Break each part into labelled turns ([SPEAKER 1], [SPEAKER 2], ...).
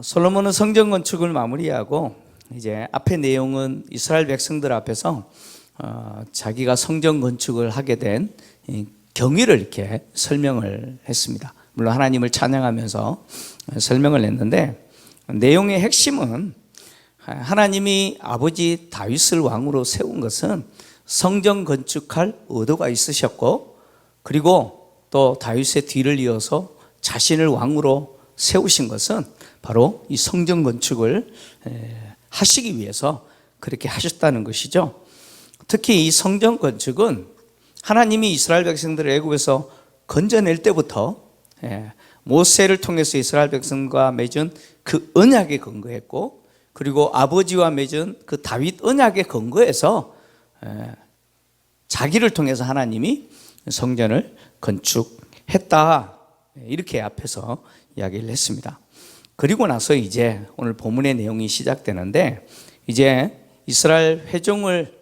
[SPEAKER 1] 솔로몬은 성전 건축을 마무리하고 이제 앞의 내용은 이스라엘 백성들 앞에서 자기가 성전 건축을 하게 된 경위를 이렇게 설명을 했습니다. 물론 하나님을 찬양하면서 설명을 했는데, 내용의 핵심은 하나님이 아버지 다윗을 왕으로 세운 것은 성전 건축할 의도가 있으셨고, 그리고 또 다윗의 뒤를 이어서 자신을 왕으로 세우신 것은 바로 이 성전 건축을 하시기 위해서 그렇게 하셨다는 것이죠. 특히 이 성전 건축은 하나님이 이스라엘 백성들을 애굽에서 건져낼 때부터 모세를 통해서 이스라엘 백성과 맺은 그 언약에 근거했고, 그리고 아버지와 맺은 그 다윗 언약에 근거해서 자기를 통해서 하나님이 성전을 건축했다, 이렇게 앞에서 이야기를 했습니다. 그리고 나서 이제 오늘 본문의 내용이 시작되는데, 이제 이스라엘 회중을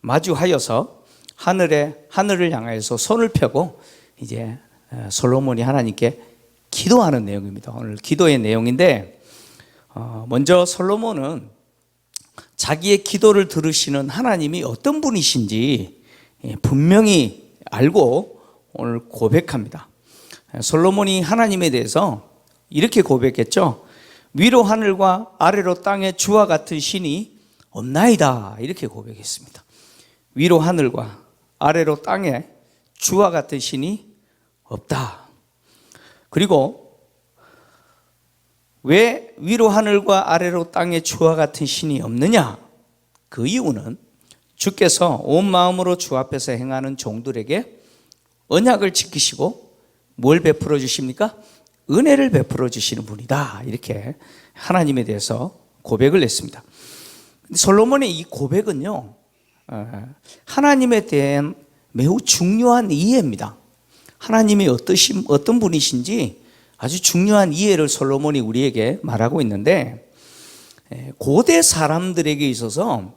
[SPEAKER 1] 마주하여서 하늘을 향하여서 손을 펴고 이제 솔로몬이 하나님께 기도하는 내용입니다. 오늘 기도의 내용인데, 먼저 솔로몬은 자기의 기도를 들으시는 하나님이 어떤 분이신지 분명히 알고 오늘 고백합니다. 솔로몬이 하나님에 대해서 이렇게 고백했죠. 위로 하늘과 아래로 땅의 주와 같은 신이 없나이다, 이렇게 고백했습니다. 위로 하늘과 아래로 땅에 주와 같은 신이 없다. 그리고 왜 위로 하늘과 아래로 땅에 주와 같은 신이 없느냐? 그 이유는 주께서 온 마음으로 주 앞에서 행하는 종들에게 언약을 지키시고 뭘 베풀어 주십니까? 은혜를 베풀어 주시는 분이다, 이렇게 하나님에 대해서 고백을 했습니다. 솔로몬의 이 고백은요, 하나님에 대한 매우 중요한 이해입니다. 하나님이 어떤 분이신지 아주 중요한 이해를 솔로몬이 우리에게 말하고 있는데, 고대 사람들에게 있어서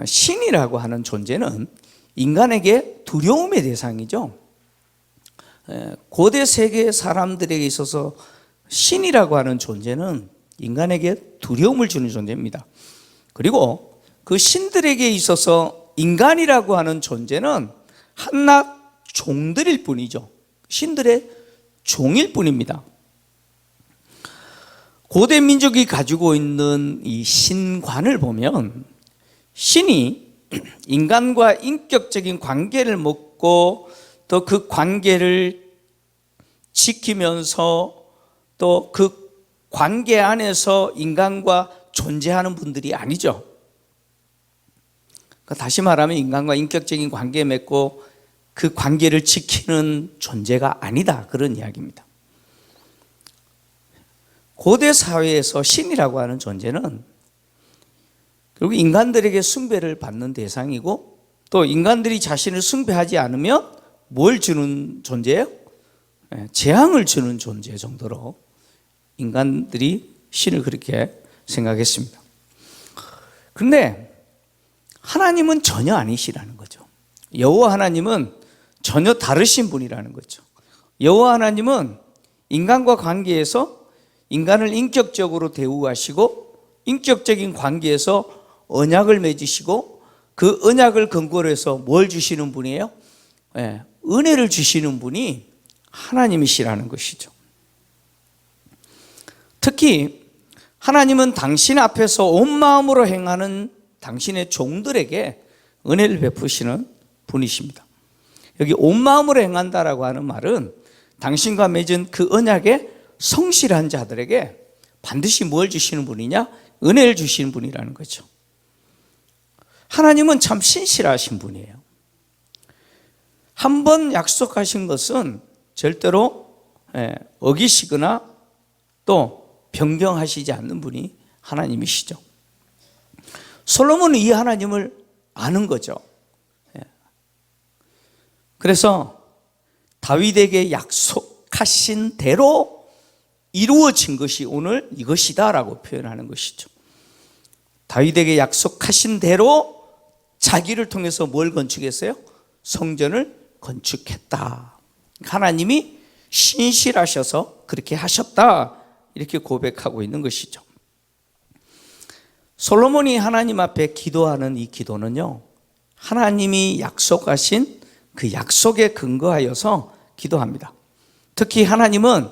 [SPEAKER 1] 신이라고 하는 존재는 인간에게 두려움의 대상이죠. 고대 세계 사람들에게 있어서 신이라고 하는 존재는 인간에게 두려움을 주는 존재입니다. 그리고 그 신들에게 있어서 인간이라고 하는 존재는 한낱 종들일 뿐이죠. 신들의 종일 뿐입니다. 고대 민족이 가지고 있는 이 신관을 보면, 신이 인간과 인격적인 관계를 맺고 또 그 관계를 지키면서 또 그 관계 안에서 인간과 존재하는 분들이 아니죠. 그러니까 다시 말하면 인간과 인격적인 관계 맺고 그 관계를 지키는 존재가 아니다, 그런 이야기입니다. 고대 사회에서 신이라고 하는 존재는 결국 인간들에게 숭배를 받는 대상이고, 또 인간들이 자신을 숭배하지 않으면 뭘 주는 존재예요? 재앙을 주는 존재 정도로 인간들이 신을 그렇게 생각했습니다. 그런데 하나님은 전혀 아니시라는 거죠. 여호와 하나님은 전혀 다르신 분이라는 거죠. 여호와 하나님은 인간과 관계에서 인간을 인격적으로 대우하시고, 인격적인 관계에서 언약을 맺으시고, 그 언약을 근거로 해서 뭘 주시는 분이에요? 은혜를 주시는 분이 하나님이시라는 것이죠. 특히 하나님은 당신 앞에서 온 마음으로 행하는 당신의 종들에게 은혜를 베푸시는 분이십니다. 여기 온 마음으로 행한다라고 하는 말은 당신과 맺은 그 언약에 성실한 자들에게 반드시 뭘 주시는 분이냐? 은혜를 주시는 분이라는 거죠. 하나님은 참 신실하신 분이에요. 한 번 약속하신 것은 절대로 어기시거나 또 변경하시지 않는 분이 하나님이시죠. 솔로몬은 이 하나님을 아는 거죠. 그래서 다윗에게 약속하신 대로 이루어진 것이 오늘 이것이다라고 표현하는 것이죠. 다윗에게 약속하신 대로 자기를 통해서 뭘 건축했어요? 성전을 건축했다. 하나님이 신실하셔서 그렇게 하셨다, 이렇게 고백하고 있는 것이죠. 솔로몬이 하나님 앞에 기도하는 이 기도는요, 하나님이 약속하신 그 약속에 근거하여서 기도합니다. 특히 하나님은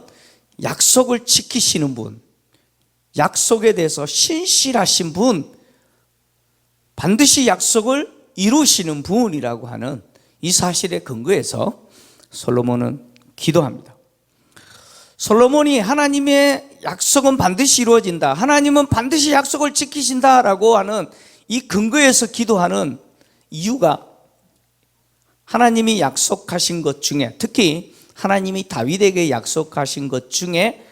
[SPEAKER 1] 약속을 지키시는 분, 약속에 대해서 신실하신 분, 반드시 약속을 이루시는 분이라고 하는 이 사실에 근거해서 솔로몬은 기도합니다. 솔로몬이 하나님의 약속은 반드시 이루어진다, 하나님은 반드시 약속을 지키신다라고 하는 이 근거에서 기도하는 이유가 하나님이 약속하신 것 중에, 특히 하나님이 다윗에게 약속하신 것 중에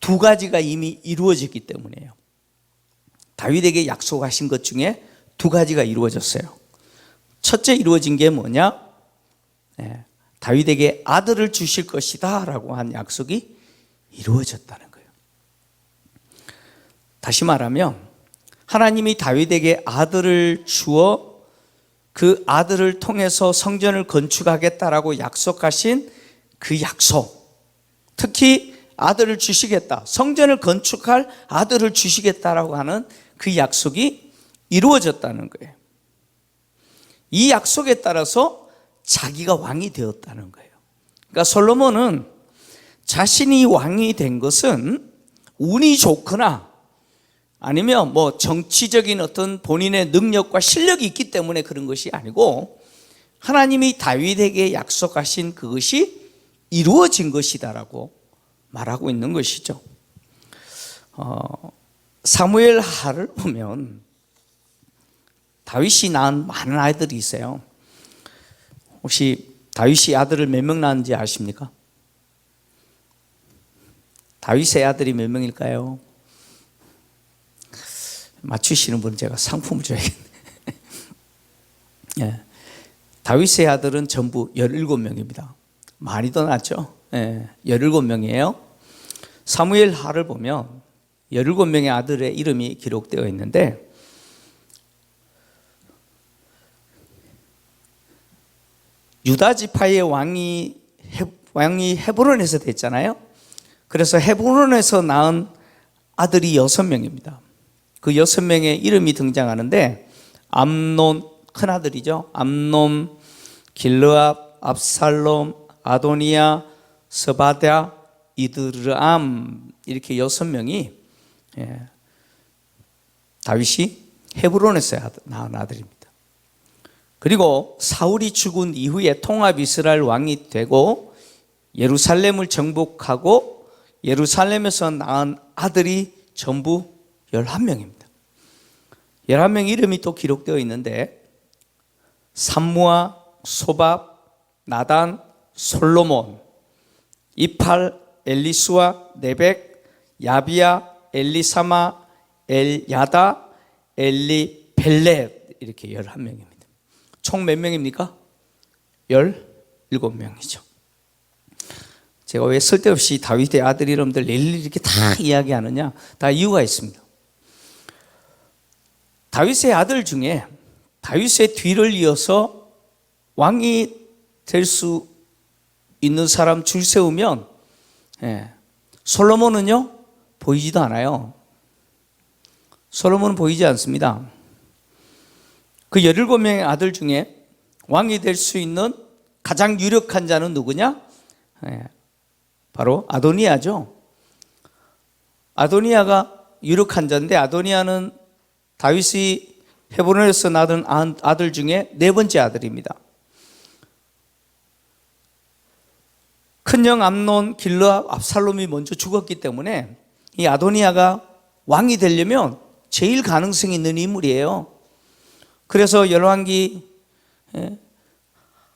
[SPEAKER 1] 두 가지가 이미 이루어졌기 때문이에요. 다윗에게 약속하신 것 중에 두 가지가 이루어졌어요. 첫째 이루어진 게 뭐냐? 다윗에게 아들을 주실 것이다 라고 한 약속이 이루어졌다는 거예요. 다시 말하면 하나님이 다윗에게 아들을 주어 그 아들을 통해서 성전을 건축하겠다라고 약속하신 그 약속, 특히 아들을 주시겠다, 성전을 건축할 아들을 주시겠다라고 하는 그 약속이 이루어졌다는 거예요. 이 약속에 따라서 자기가 왕이 되었다는 거예요. 그러니까 솔로몬은 자신이 왕이 된 것은 운이 좋거나 아니면 뭐 정치적인 어떤 본인의 능력과 실력이 있기 때문에 그런 것이 아니고 하나님이 다윗에게 약속하신 그것이 이루어진 것이다라고 말하고 있는 것이죠. 사무엘 하를 보면 다윗이 낳은 많은 아이들이 있어요. 혹시 다윗이 아들을 몇 명 낳았는지 아십니까? 다윗의 아들이 몇 명일까요? 맞추시는 분은 제가 상품을 줘야겠네. 예. 다윗의 아들은 전부 17명입니다. 많이 더 낳았죠? 예. 17명이에요. 사무엘 하를 보면 17명의 아들의 이름이 기록되어 있는데 유다 지파의 왕이 헤브론에서 됐잖아요. 그래서 헤브론에서 낳은 아들이 6명입니다. 그 6명의 이름이 등장하는데 암논, 큰아들이죠. 암논, 길르압, 압살롬, 아도니아, 스바랴, 이드르암, 이렇게 6명이 다윗이 헤브론에서 낳은 아들입니다. 그리고 사울이 죽은 이후에 통합 이스라엘 왕이 되고 예루살렘을 정복하고 예루살렘에서 낳은 아들이 전부 11명입니다. 11명 이름이 또 기록되어 있는데 삼무아, 소밥, 나단, 솔로몬, 이팔, 엘리수아, 네벡, 야비야, 엘리사마, 엘야다, 엘리벨렛, 이렇게 11명입니다. 총 몇 명입니까? 17명이죠. 제가 왜 쓸데없이 다윗의 아들 이름들 일일이 이렇게 다 이야기하느냐? 다 이유가 있습니다. 다윗의 아들 중에 다윗의 뒤를 이어서 왕이 될 수 있는 사람 줄 세우면 솔로몬은요 보이지도 않아요. 솔로몬은 보이지 않습니다. 그 17명의 아들 중에 왕이 될 수 있는 가장 유력한 자는 누구냐? 바로 아도니아죠. 아도니아가 유력한 자인데 아도니아는 다윗이 헤브론에서 낳은 아들 중에 4번째 아들입니다. 큰형 암논, 길르압, 압살롬이 먼저 죽었기 때문에 이 아도니아가 왕이 되려면 제일 가능성이 있는 인물이에요. 그래서 열왕기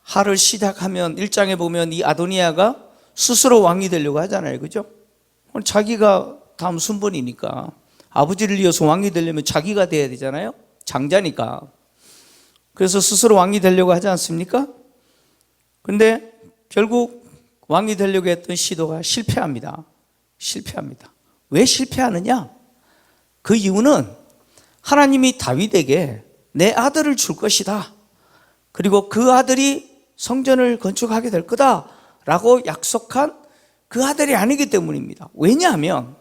[SPEAKER 1] 하를 시작하면 1장에 보면 이 아도니아가 스스로 왕이 되려고 하잖아요. 그죠? 자기가 다음 순번이니까 아버지를 이어서 왕이 되려면 자기가 돼야 되잖아요. 장자니까. 그래서 스스로 왕이 되려고 하지 않습니까? 근데 결국 왕이 되려고 했던 시도가 실패합니다. 왜 실패하느냐? 그 이유는 하나님이 다윗에게 내 아들을 줄 것이다. 그리고 그 아들이 성전을 건축하게 될 거다 라고 약속한 그 아들이 아니기 때문입니다. 왜냐하면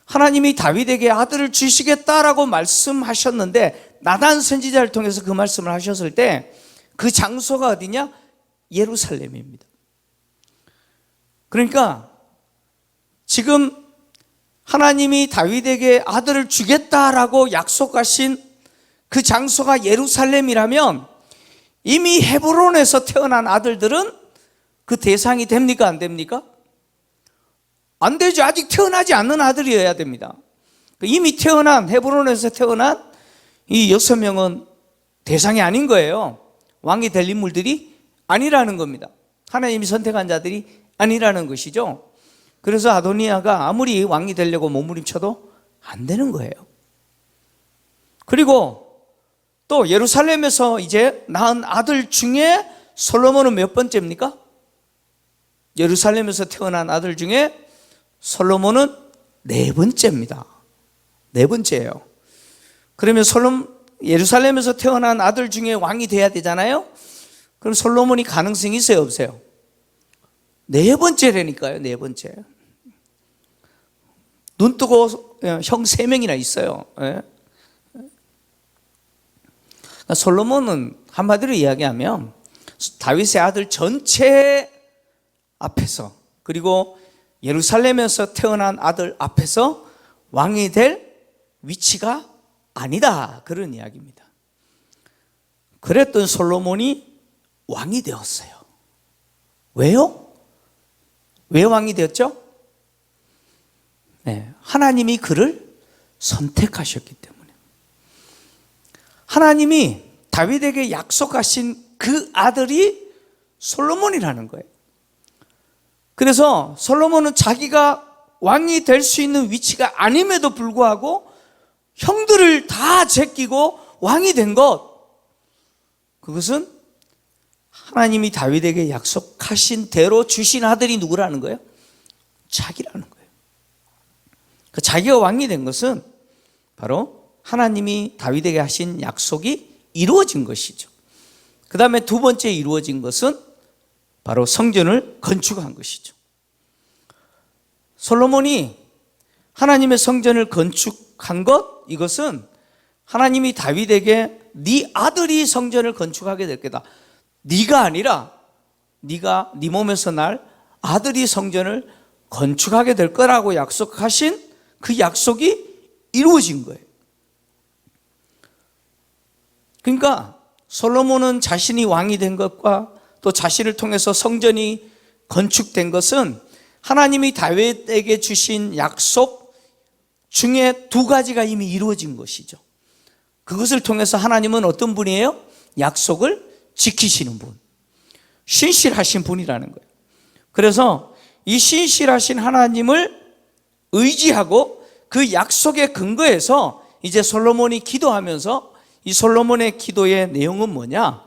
[SPEAKER 1] 하나님이 다윗에게 아들을 주시겠다라고 말씀하셨는데 나단 선지자를 통해서 그 말씀을 하셨을 때 그 장소가 어디냐? 예루살렘입니다. 그러니까 지금 하나님이 다윗에게 아들을 주겠다라고 약속하신 그 장소가 예루살렘이라면 이미 헤브론에서 태어난 아들들은 그 대상이 됩니까? 안 됩니까? 안 되죠. 아직 태어나지 않는 아들이어야 됩니다. 이미 태어난, 헤브론에서 태어난 이 6명은 대상이 아닌 거예요. 왕이 될 인물들이 아니라는 겁니다. 하나님이 선택한 자들이 아니라는 것이죠. 그래서 아도니아가 아무리 왕이 되려고 몸부림쳐도 안 되는 거예요. 그리고 또 예루살렘에서 이제 낳은 아들 중에 솔로몬은 몇 번째입니까? 예루살렘에서 태어난 아들 중에 솔로몬은 4번째입니다. 4번째예요. 그러면 예루살렘에서 태어난 아들 중에 왕이 돼야 되잖아요. 그럼 솔로몬이 가능성이 있어요, 없어요? 4번째라니까요. 4번째. 눈 뜨고 형 3명이나 있어요. 그러니까 솔로몬은 한마디로 이야기하면 다윗의 아들 전체 앞에서, 그리고 예루살렘에서 태어난 아들 앞에서 왕이 될 위치가 아니다, 그런 이야기입니다. 그랬던 솔로몬이 왕이 되었어요. 왜요? 왜 왕이 되었죠? 네, 하나님이 그를 선택하셨기 때문에. 하나님이 다윗에게 약속하신 그 아들이 솔로몬이라는 거예요. 그래서 솔로몬은 자기가 왕이 될 수 있는 위치가 아님에도 불구하고 형들을 다 제끼고 왕이 된 것, 그것은 하나님이 다윗에게 약속하신 대로 주신 아들이 누구라는 거예요? 자기라는 거예요. 그 자기가 왕이 된 것은 바로 하나님이 다윗에게 하신 약속이 이루어진 것이죠. 그 다음에 두 번째 이루어진 것은 바로 성전을 건축한 것이죠. 솔로몬이 하나님의 성전을 건축한 것, 이것은 하나님이 다윗에게 네 아들이 성전을 건축하게 될 거다. 네가 아니라 네가 네 몸에서 날 아들이 성전을 건축하게 될 거라고 약속하신 그 약속이 이루어진 거예요. 그러니까 솔로몬은 자신이 왕이 된 것과 또 자신을 통해서 성전이 건축된 것은 하나님이 다윗에게 주신 약속 중에 2가지가 이미 이루어진 것이죠. 그것을 통해서 하나님은 어떤 분이에요? 약속을 지키시는 분, 신실하신 분이라는 거예요. 그래서 이 신실하신 하나님을 의지하고 그 약속의 근거에서 이제 솔로몬이 기도하면서, 이 솔로몬의 기도의 내용은 뭐냐?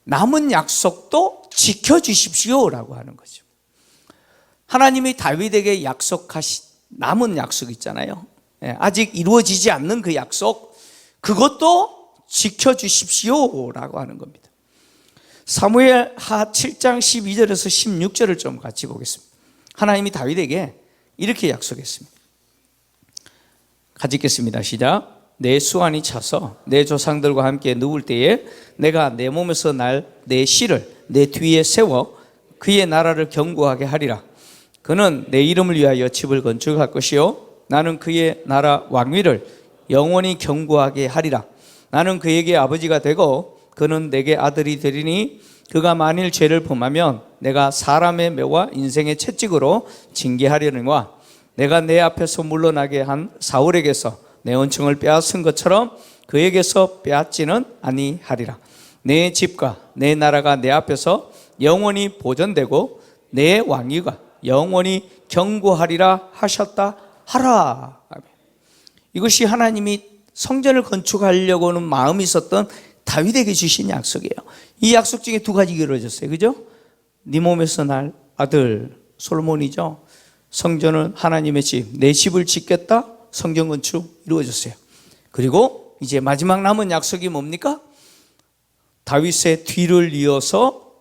[SPEAKER 1] 남은 약속도 지켜주십시오라고 하는 거죠. 하나님이 다윗에게 약속하신 남은 약속 있잖아요. 아직 이루어지지 않는 그 약속, 그것도 지켜주십시오라고 하는 겁니다. 사무엘하 7장 12절에서 16절을 좀 같이 보겠습니다. 하나님이 다윗에게 이렇게 약속했습니다. 같이 읽겠습니다. 시작. 내 수완이 차서 내 조상들과 함께 누울 때에 내가 내 몸에서 날 내 씨를 내 뒤에 세워 그의 나라를 견고하게 하리라. 그는 내 이름을 위하여 집을 건축할 것이요 나는 그의 나라 왕위를 영원히 견고하게 하리라. 나는 그에게 아버지가 되고 그는 내게 아들이 되리니 그가 만일 죄를 범하면 내가 사람의 묘와 인생의 채찍으로 징계하려니와 내가 내 앞에서 물러나게 한 사울에게서 내 은총을 빼앗은 것처럼 그에게서 빼앗지는 아니하리라. 내 집과 내 나라가 내 앞에서 영원히 보존되고 내 왕위가 영원히 견고하리라 하셨다 하라. 이것이 하나님이 성전을 건축하려고는 마음이 있었던 다윗에게 주신 약속이에요. 이 약속 중에 2가지 이루어졌어요. 그죠? 네 몸에서 날 아들 솔로몬이죠. 성전은 하나님의 집, 내 집을 짓겠다. 성전 건축 이루어졌어요. 그리고 이제 마지막 남은 약속이 뭡니까? 다윗의 뒤를 이어서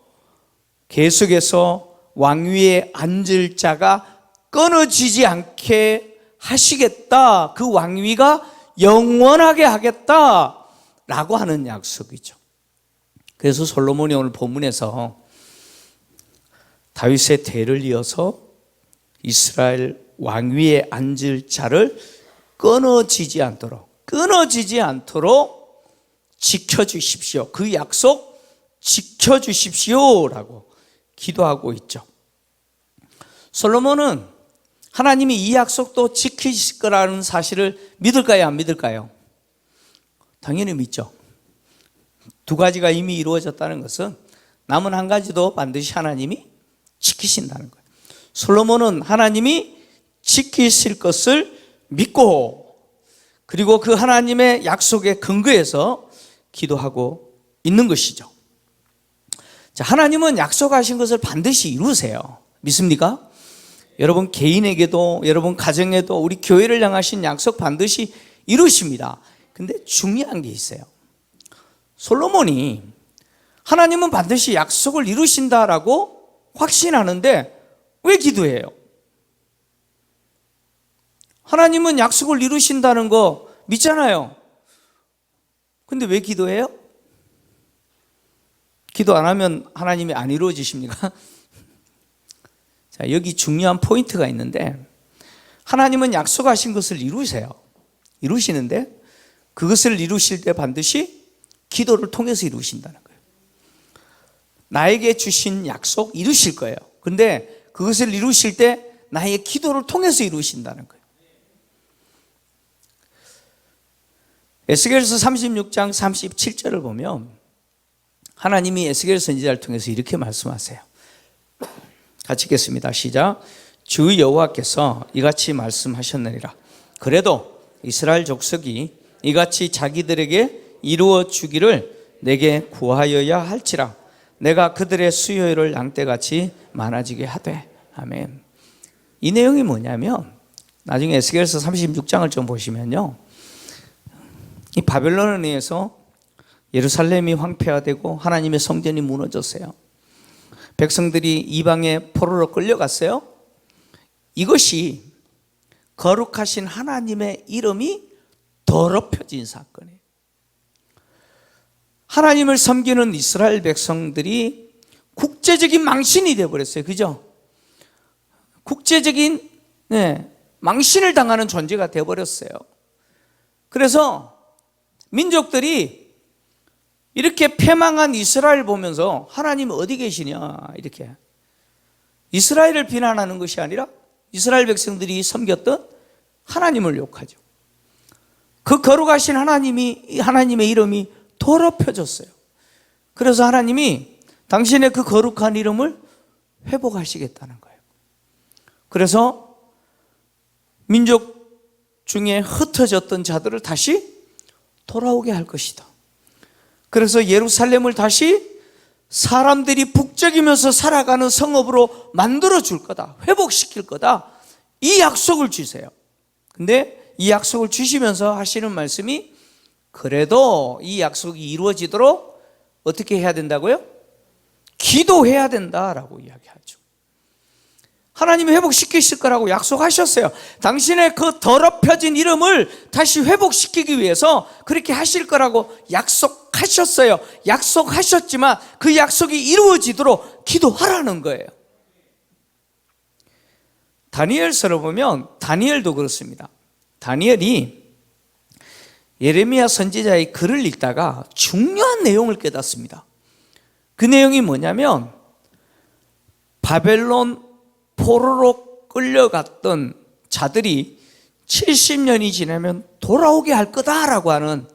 [SPEAKER 1] 계속해서 왕위에 앉을 자가 끊어지지 않게 하시겠다. 그 왕위가 영원하게 하겠다라고 하는 약속이죠. 그래서 솔로몬이 오늘 본문에서 다윗의 대를 이어서 이스라엘 왕위에 앉을 자를 끊어지지 않도록 지켜주십시오. 그 약속 지켜주십시오라고 기도하고 있죠. 솔로몬은 하나님이 이 약속도 지키실 거라는 사실을 믿을까요? 안 믿을까요? 당연히 믿죠. 두 가지가 이미 이루어졌다는 것은 남은 한 가지도 반드시 하나님이 지키신다는 거예요. 솔로몬은 하나님이 지키실 것을 믿고, 그리고 그 하나님의 약속에 근거해서 기도하고 있는 것이죠. 자, 하나님은 약속하신 것을 반드시 이루세요. 믿습니까? 여러분 개인에게도, 여러분 가정에도, 우리 교회를 향하신 약속 반드시 이루십니다. 근데 중요한 게 있어요. 솔로몬이 하나님은 반드시 약속을 이루신다라고 확신하는데 왜 기도해요? 하나님은 약속을 이루신다는 거 믿잖아요. 근데 왜 기도해요? 기도 안 하면 하나님이 안 이루어지십니까? 자, 여기 중요한 포인트가 있는데, 하나님은 약속하신 것을 이루세요. 이루시는데 그것을 이루실 때 반드시 기도를 통해서 이루신다는 거예요. 나에게 주신 약속 이루실 거예요. 근데 그것을 이루실 때 나의 기도를 통해서 이루신다는 거예요. 에스겔서 36장 37절을 보면 하나님이 에스겔 선지자를 통해서 이렇게 말씀하세요. 같이 읽겠습니다. 시작. 주 여호와께서 이같이 말씀하셨느니라. 그래도 이스라엘 족속이 이같이 자기들에게 이루어 주기를 내게 구하여야 할지라. 내가 그들의 수요일을 양떼같이 많아지게 하되. 아멘. 이 내용이 뭐냐면, 나중에 에스겔서 36장을 좀 보시면요, 이 바벨론에 의해서 예루살렘이 황폐화되고 하나님의 성전이 무너졌어요. 백성들이 이방의 포로로 끌려갔어요. 이것이 거룩하신 하나님의 이름이 더럽혀진 사건이에요. 하나님을 섬기는 이스라엘 백성들이 국제적인 망신이 되어버렸어요. 그죠? 국제적인 망신을 당하는 존재가 되어버렸어요. 그래서 민족들이 이렇게 패망한 이스라엘 보면서 하나님 어디 계시냐, 이렇게 이스라엘을 비난하는 것이 아니라 이스라엘 백성들이 섬겼던 하나님을 욕하죠. 그 거룩하신 하나님의 이름이 더럽혀졌어요. 그래서 하나님이 당신의 그 거룩한 이름을 회복하시겠다는 거예요. 그래서 민족 중에 흩어졌던 자들을 다시 돌아오게 할 것이다. 그래서 예루살렘을 다시 사람들이 북적이면서 살아가는 성읍으로 만들어 줄 거다, 회복시킬 거다, 이 약속을 주세요. 근데 이 약속을 주시면서 하시는 말씀이, 그래도 이 약속이 이루어지도록 어떻게 해야 된다고요? 기도해야 된다라고 이야기하죠. 하나님이 회복시키실 거라고 약속하셨어요. 당신의 그 더럽혀진 이름을 다시 회복시키기 위해서 그렇게 하실 거라고 약속하셨어요. 약속하셨지만 그 약속이 이루어지도록 기도하라는 거예요. 다니엘서를 보면 다니엘도 그렇습니다. 다니엘이 예레미야 선지자의 글을 읽다가 중요한 내용을 깨닫습니다. 그 내용이 뭐냐면, 바벨론 포로로 끌려갔던 자들이 70년이 지나면 돌아오게 할 거다라고 하는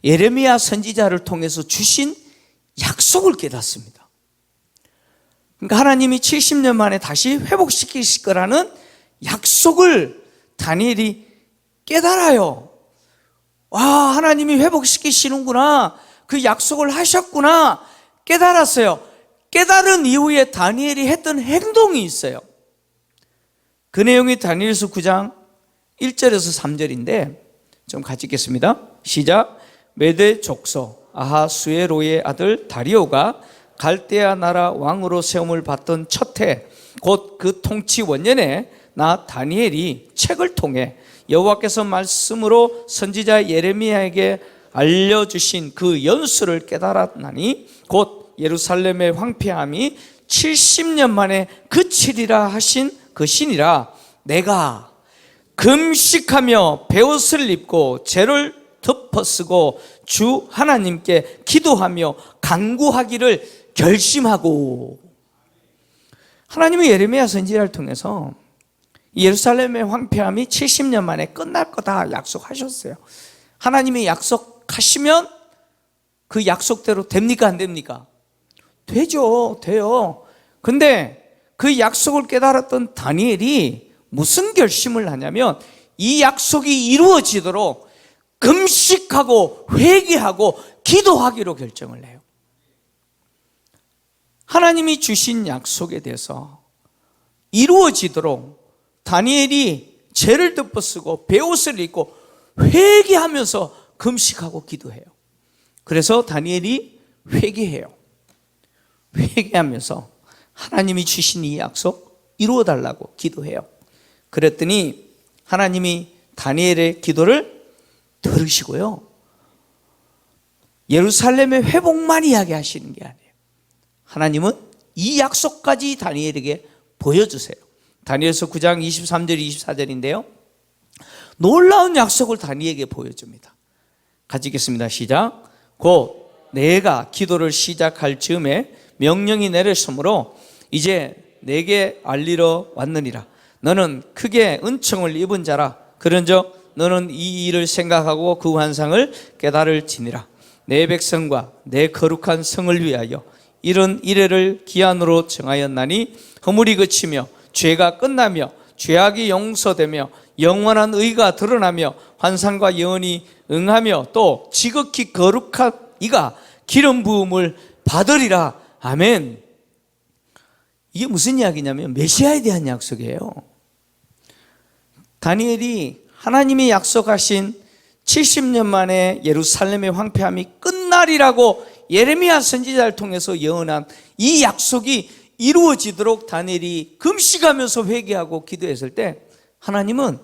[SPEAKER 1] 예레미야 선지자를 통해서 주신 약속을 깨닫습니다. 그러니까 하나님이 70년 만에 다시 회복시키실 거라는 약속을 다니엘이 깨달아요. 와, 하나님이 회복시키시는구나, 그 약속을 하셨구나 깨달았어요. 깨달은 이후에 다니엘이 했던 행동이 있어요. 그 내용이 다니엘서 9장 1절에서 3절인데 좀 같이 읽겠습니다. 시작. 메대 족속 아하수에로의 아들 다리오가 갈대아 나라 왕으로 세움을 받던 첫 해 곧 그 통치 원년에 나 다니엘이 책을 통해 여호와께서 말씀으로 선지자 예레미야에게 알려주신 그 연수를 깨달았나니 곧 예루살렘의 황폐함이 70년 만에 그치리라 하신 그 신이라. 내가 금식하며 베옷을 입고 죄를 덮어쓰고 주 하나님께 기도하며 간구하기를 결심하고. 하나님은 예레미야 선지자를 통해서 예루살렘의 황폐함이 70년 만에 끝날 거다 약속하셨어요. 하나님이 약속하시면 그 약속대로 됩니까 안 됩니까? 되죠. 돼요. 근데 그 약속을 깨달았던 다니엘이 무슨 결심을 하냐면 이 약속이 이루어지도록 금식하고 회개하고 기도하기로 결정을 해요. 하나님이 주신 약속에 대해서 이루어지도록 다니엘이 죄를 덮어쓰고 베옷을 입고 회개하면서 금식하고 기도해요. 그래서 다니엘이 회개해요. 회개하면서 하나님이 주신 이 약속 이루어달라고 기도해요. 그랬더니 하나님이 다니엘의 기도를 들으시고요, 예루살렘의 회복만 이야기하시는 게 아니에요. 하나님은 이 약속까지 다니엘에게 보여주세요. 다니엘서 9장 23절 24절인데요 놀라운 약속을 다니엘에게 보여줍니다. 같이 읽겠습니다. 시작. 곧 내가 기도를 시작할 즈음에 명령이 내렸으므로 이제 내게 알리러 왔느니라. 너는 크게 은총을 입은 자라. 그런즉 너는 이 일을 생각하고 그 환상을 깨달을지니라. 내 백성과 내 거룩한 성을 위하여 이런 이래를 기한으로 정하였나니 허물이 그치며 죄가 끝나며 죄악이 용서되며 영원한 의가 드러나며 환상과 예언이 응하며 또 지극히 거룩한 이가 기름 부음을 받으리라. 아멘. 이게 무슨 이야기냐면 메시아에 대한 약속이에요. 다니엘이 하나님이 약속하신 70년 만에 예루살렘의 황폐함이 끝날이라고 예레미야 선지자를 통해서 예언한 이 약속이 이루어지도록 다니엘이 금식하면서 회개하고 기도했을 때 하나님은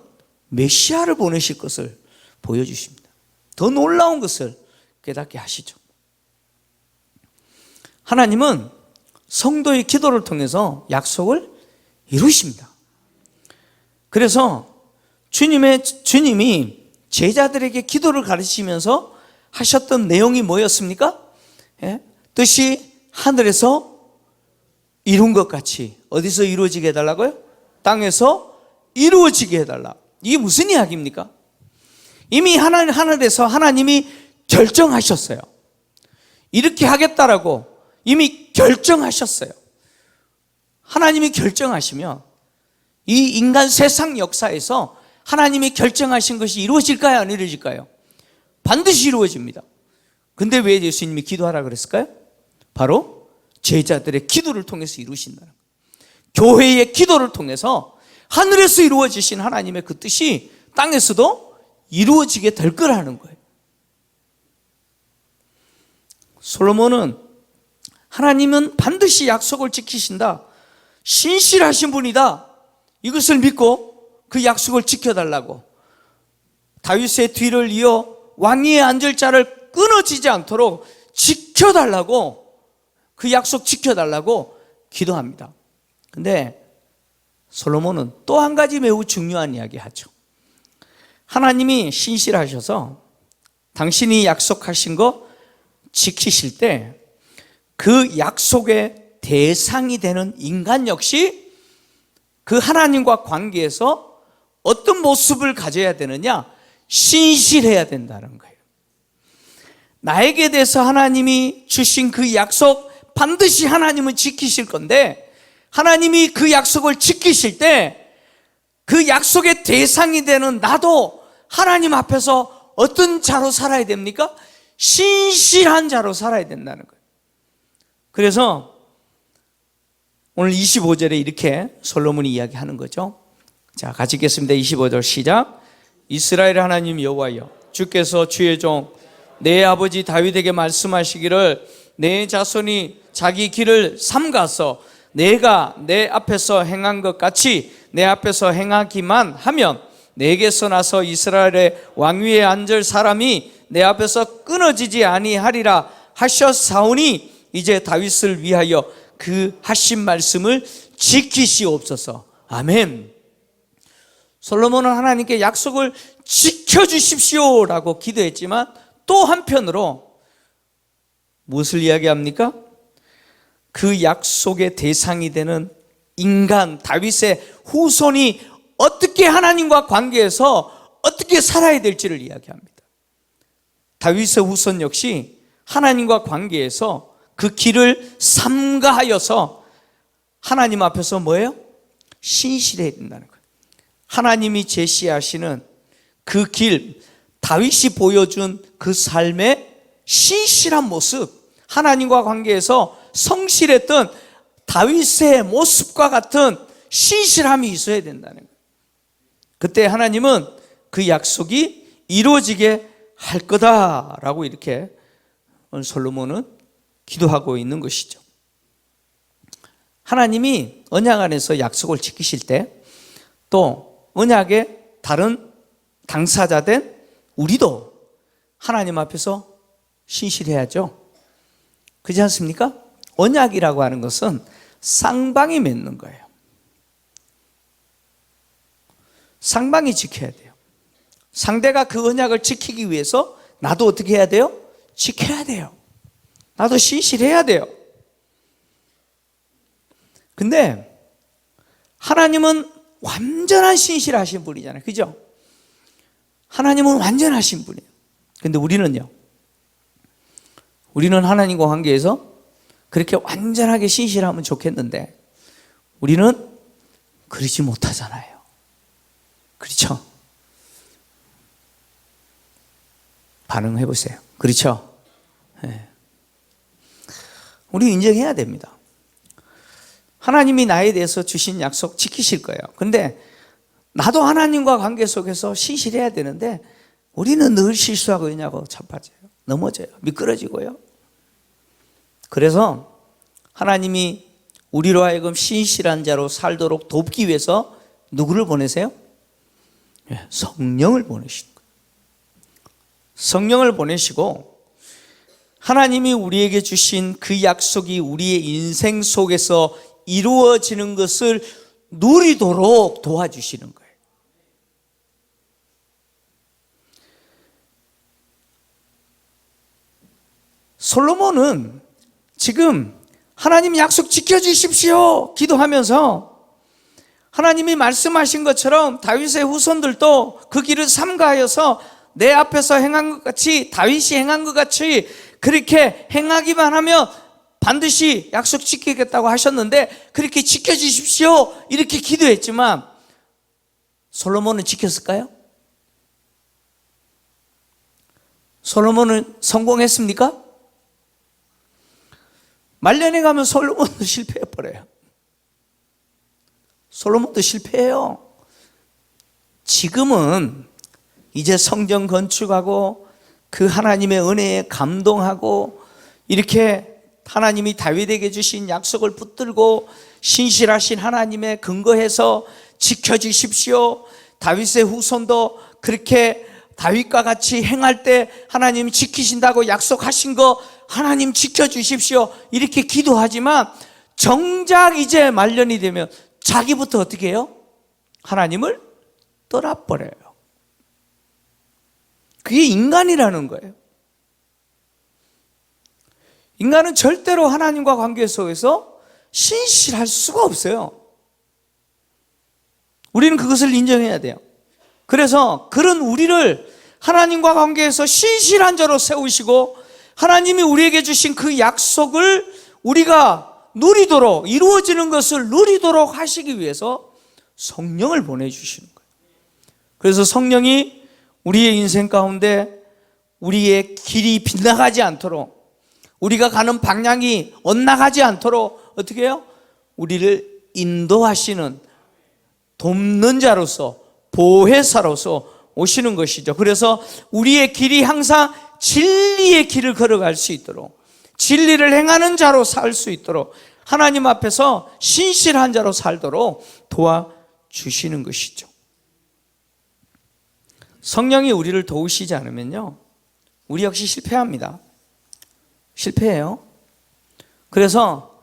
[SPEAKER 1] 메시아를 보내실 것을 보여주십니다. 더 놀라운 것을 깨닫게 하시죠. 하나님은 성도의 기도를 통해서 약속을 이루십니다. 그래서 주님이 제자들에게 기도를 가르치면서 하셨던 내용이 뭐였습니까? 뜻이 하늘에서 이룬 것 같이 어디서 이루어지게 해달라고요? 땅에서 이루어지게 해달라. 이게 무슨 이야기입니까? 이미 하늘에서 하나님이 결정하셨어요. 이렇게 하겠다라고 이미 결정하셨어요. 하나님이 결정하시면 이 인간 세상 역사에서 하나님이 결정하신 것이 이루어질까요? 안 이루어질까요? 반드시 이루어집니다. 근데 왜 예수님이 기도하라 그랬을까요? 바로 제자들의 기도를 통해서 이루신다는 거예요. 교회의 기도를 통해서 하늘에서 이루어지신 하나님의 그 뜻이 땅에서도 이루어지게 될 거라는 거예요. 솔로몬은 하나님은 반드시 약속을 지키신다, 신실하신 분이다, 이것을 믿고 그 약속을 지켜달라고 다윗의 뒤를 이어 왕위에 앉을 자를 끊어지지 않도록 지켜달라고, 그 약속 지켜달라고 기도합니다. 근데 솔로몬은 또 한 가지 매우 중요한 이야기 하죠. 하나님이 신실하셔서 당신이 약속하신 거 지키실 때 그 약속의 대상이 되는 인간 역시 그 하나님과 관계에서 어떤 모습을 가져야 되느냐? 신실해야 된다는 거예요. 나에게 대해서 하나님이 주신 그 약속 반드시 하나님은 지키실 건데, 하나님이 그 약속을 지키실 때 그 약속의 대상이 되는 나도 하나님 앞에서 어떤 자로 살아야 됩니까? 신실한 자로 살아야 된다는 거예요. 그래서 오늘 25절에 이렇게 솔로몬이 이야기하는 거죠. 자, 같이 읽겠습니다. 25절 시작. 이스라엘 하나님 여호와여, 주께서 주의 종 내 아버지 다윗에게 말씀하시기를 내 자손이 자기 길을 삼가서 내가 내 앞에서 행한 것 같이 내 앞에서 행하기만 하면 내게서 나서 이스라엘의 왕위에 앉을 사람이 내 앞에서 끊어지지 아니하리라 하셨사오니 이제 다윗을 위하여 그 하신 말씀을 지키시옵소서. 아멘. 솔로몬은 하나님께 약속을 지켜주십시오라고 기도했지만 또 한편으로 무엇을 이야기합니까? 그 약속의 대상이 되는 인간 다윗의 후손이 어떻게 하나님과 관계에서 어떻게 살아야 될지를 이야기합니다. 다윗의 후손 역시 하나님과 관계에서 그 길을 삼가하여서 하나님 앞에서 뭐예요? 신실해야 된다는 거예요. 하나님이 제시하시는 그 길, 다윗이 보여준 그 삶의 신실한 모습, 하나님과 관계에서 성실했던 다윗의 모습과 같은 신실함이 있어야 된다는 거예요. 그때 하나님은 그 약속이 이루어지게 할 거다라고 이렇게 솔로몬은 기도하고 있는 것이죠. 하나님이 언약 안에서 약속을 지키실 때 또 언약의 다른 당사자된 우리도 하나님 앞에서 신실해야죠. 그렇지 않습니까? 언약이라고 하는 것은 쌍방이 맺는 거예요. 쌍방이 지켜야 돼요. 상대가 그 언약을 지키기 위해서 나도 어떻게 해야 돼요? 지켜야 돼요. 나도 신실해야 돼요. 근데 하나님은 완전한 신실하신 분이잖아요. 그죠? 하나님은 완전하신 분이에요. 근데 우리는요? 우리는 하나님과 관계에서 그렇게 완전하게 신실하면 좋겠는데 우리는 그러지 못하잖아요. 그렇죠? 반응해 보세요. 그렇죠? 네. 우리 인정해야 됩니다. 하나님이 나에 대해서 주신 약속 지키실 거예요. 근데 나도 하나님과 관계 속에서 신실해야 되는데 우리는 늘 실수하고 있냐고 자빠져요. 넘어져요. 미끄러지고요. 그래서 하나님이 우리로 하여금 신실한 자로 살도록 돕기 위해서 누구를 보내세요? 성령을 보내시는 거예요. 성령을 보내시고 하나님이 우리에게 주신 그 약속이 우리의 인생 속에서 이루어지는 것을 누리도록 도와주시는 거예요. 솔로몬은 지금 하나님 약속 지켜주십시오 기도하면서 하나님이 말씀하신 것처럼 다윗의 후손들도 그 길을 삼가하여서 내 앞에서 행한 것 같이 다윗이 행한 것 같이 그렇게 행하기만 하면 반드시 약속 지키겠다고 하셨는데 그렇게 지켜주십시오 이렇게 기도했지만 솔로몬은 지켰을까요? 솔로몬은 성공했습니까? 말년에 가면 솔로몬도 실패해버려요. 솔로몬도 실패해요. 지금은 이제 성전 건축하고 그 하나님의 은혜에 감동하고 이렇게 하나님이 다윗에게 주신 약속을 붙들고 신실하신 하나님에 근거해서 지켜주십시오. 다윗의 후손도 그렇게 다윗과 같이 행할 때 하나님이 지키신다고 약속하신 거 하나님 지켜주십시오 이렇게 기도하지만 정작 이제 말년이 되면 자기부터 어떻게 해요? 하나님을 떠나버려요. 그게 인간이라는 거예요. 인간은 절대로 하나님과 관계 속에서 신실할 수가 없어요. 우리는 그것을 인정해야 돼요. 그래서 그런 우리를 하나님과 관계에서 신실한 자로 세우시고 하나님이 우리에게 주신 그 약속을 우리가 누리도록 이루어지는 것을 누리도록 하시기 위해서 성령을 보내주시는 거예요. 그래서 성령이 우리의 인생 가운데 우리의 길이 빗나가지 않도록 우리가 가는 방향이 엇나가지 않도록 어떻게 해요? 우리를 인도하시는 돕는 자로서 보혜사로서 오시는 것이죠. 그래서 우리의 길이 항상 진리의 길을 걸어갈 수 있도록 진리를 행하는 자로 살 수 있도록 하나님 앞에서 신실한 자로 살도록 도와주시는 것이죠. 성령이 우리를 도우시지 않으면요, 우리 역시 실패합니다. 실패해요. 그래서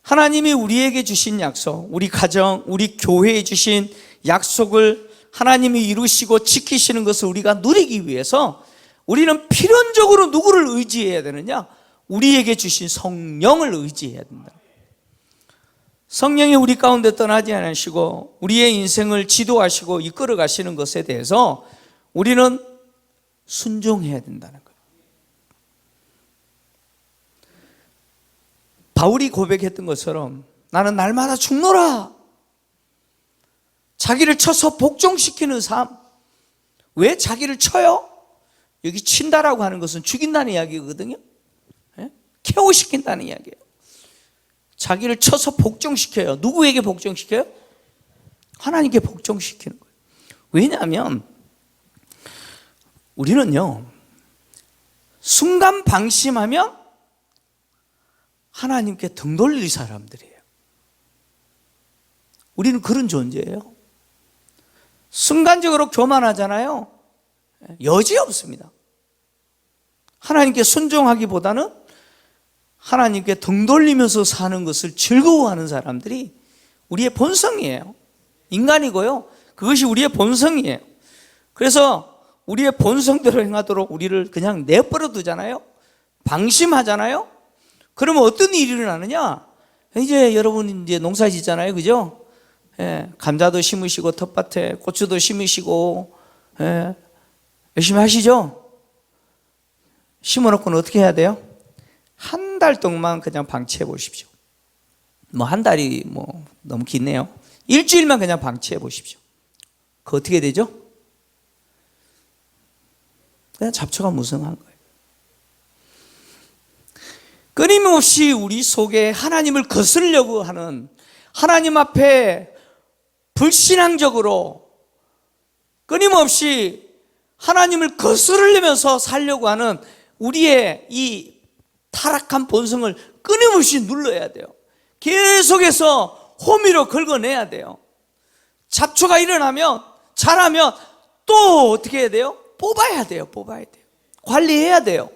[SPEAKER 1] 하나님이 우리에게 주신 약속, 우리 가정, 우리 교회에 주신 약속을 하나님이 이루시고 지키시는 것을 우리가 누리기 위해서 우리는 필연적으로 누구를 의지해야 되느냐? 우리에게 주신 성령을 의지해야 된다. 성령이 우리 가운데 떠나지 않으시고 우리의 인생을 지도하시고 이끌어 가시는 것에 대해서 우리는 순종해야 된다는 거예요. 바울이 고백했던 것처럼 나는 날마다 죽노라. 자기를 쳐서 복종시키는 삶. 왜 자기를 쳐요? 여기 친다라고 하는 것은 죽인다는 이야기거든요. KO시킨다는 이야기예요. 자기를 쳐서 복종시켜요. 누구에게 복종시켜요? 하나님께 복종시키는 거예요. 왜냐하면 우리는요, 순간 방심하면 하나님께 등 돌릴 사람들이에요. 우리는 그런 존재예요. 순간적으로 교만하잖아요. 여지 없습니다. 하나님께 순종하기보다는 하나님께 등 돌리면서 사는 것을 즐거워하는 사람들이 우리의 본성이에요. 인간이고요, 그것이 우리의 본성이에요. 그래서 우리의 본성대로 행하도록 우리를 그냥 내버려 두잖아요. 방심하잖아요. 그러면 어떤 일이 일어나느냐? 이제 여러분 이제 농사 짓잖아요, 그죠? 감자도 심으시고 텃밭에 고추도 심으시고 열심히 하시죠? 심어놓고는 어떻게 해야 돼요? 한 달 동안 그냥 방치해 보십시오. 뭐 한 달이 뭐 너무 기네요. 일주일만 그냥 방치해 보십시오. 그 어떻게 되죠? 그냥 잡초가 무성한 거예요. 끊임없이 우리 속에 하나님을 거스르려고 하는, 하나님 앞에 불신앙적으로 끊임없이 하나님을 거스르려면서 살려고 하는 우리의 이 타락한 본성을 끊임없이 눌러야 돼요. 계속해서 호미로 긁어내야 돼요. 잡초가 일어나면, 자라면 또 어떻게 해야 돼요? 뽑아야 돼요. 관리해야 돼요.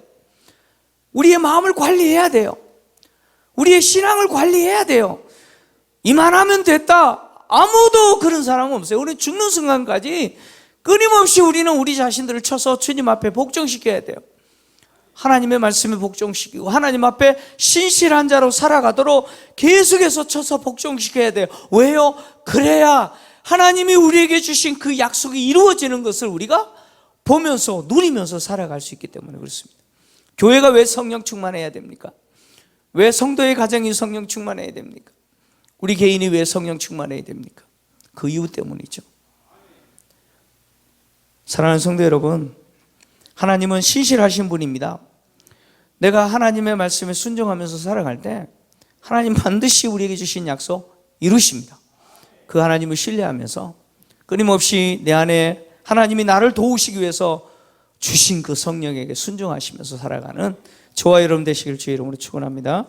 [SPEAKER 1] 우리의 마음을 관리해야 돼요. 우리의 신앙을 관리해야 돼요. 이만하면 됐다. 아무도 그런 사람은 없어요. 우리 죽는 순간까지 끊임없이 우리는 우리 자신들을 쳐서 주님 앞에 복종시켜야 돼요. 하나님의 말씀에 복종시키고 하나님 앞에 신실한 자로 살아가도록 계속해서 쳐서 복종시켜야 돼요. 왜요? 그래야 하나님이 우리에게 주신 그 약속이 이루어지는 것을 우리가 보면서 누리면서 살아갈 수 있기 때문에 그렇습니다. 교회가 왜 성령 충만해야 됩니까? 왜 성도의 가정이 성령 충만해야 됩니까? 우리 개인이 왜 성령 충만해야 됩니까? 그 이유 때문이죠. 사랑하는 성도 여러분, 하나님은 신실하신 분입니다. 내가 하나님의 말씀에 순종하면서 살아갈 때 하나님 반드시 우리에게 주신 약속 이루십니다. 그 하나님을 신뢰하면서 끊임없이 내 안에 하나님이 나를 도우시기 위해서 주신 그 성령에게 순종하시면서 살아가는 저와 여러분 되시길 주의 이름으로 축원합니다.